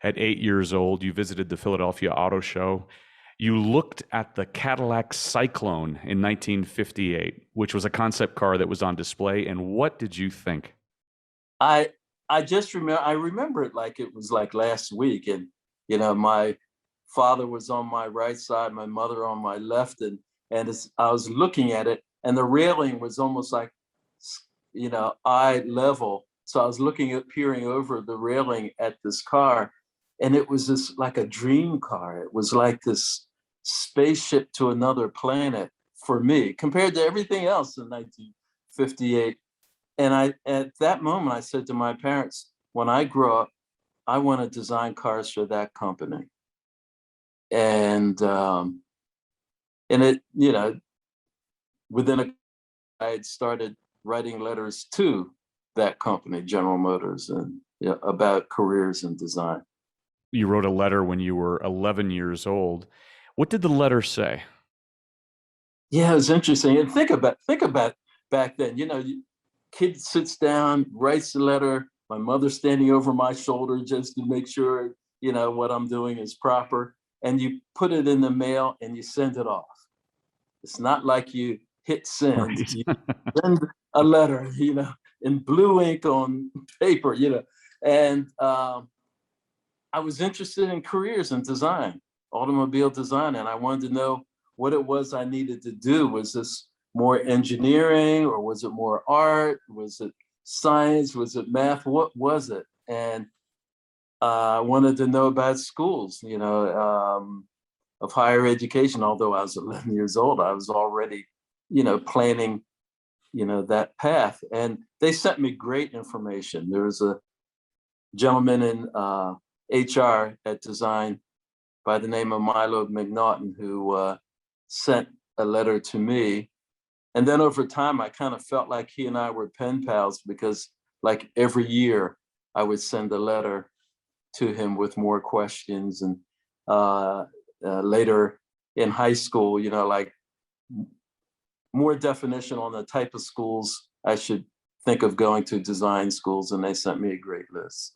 At 8 years old, you visited the Philadelphia Auto Show. You looked at the Cadillac Cyclone in 1958, which was a concept car that was on display. And what did you think? I I just remember I remember it like it was like last week, and my father was on my right side, my mother on my left, and I was looking at it, and the railing was almost like eye level. So I was peering over the railing at this car, and it was just like a dream car. It was like this spaceship to another planet for me compared to everything else in 1958. And at that moment, I said to my parents, when I grow up, I want to design cars for that company. And it, within I had started writing letters to that company, General Motors, and about careers in design. You wrote a letter when you were 11 years old. What did the letter say? Yeah, it was interesting. And think about back then. Kid sits down, writes a letter. My mother standing over my shoulder just to make sure what I'm doing is proper. And you put it in the mail and you send it off. It's not like you hit send. Right. You send a letter, in blue ink on paper, And I was interested in careers in design, automobile design, and I wanted to know what it was I needed to do. Was this more engineering, or was it more art? Was it science? Was it math? What was it? And I wanted to know about schools, of higher education. Although I was 11 years old, I was already, planning, that path. And they sent me great information. There was a gentleman in HR at Design by the name of Milo McNaughton who sent a letter to me. And then over time, I kind of felt like he and I were pen pals because, like, every year I would send a letter to him with more questions. And later in high school, like more definition on the type of schools I should think of going to, design schools. And they sent me a great list.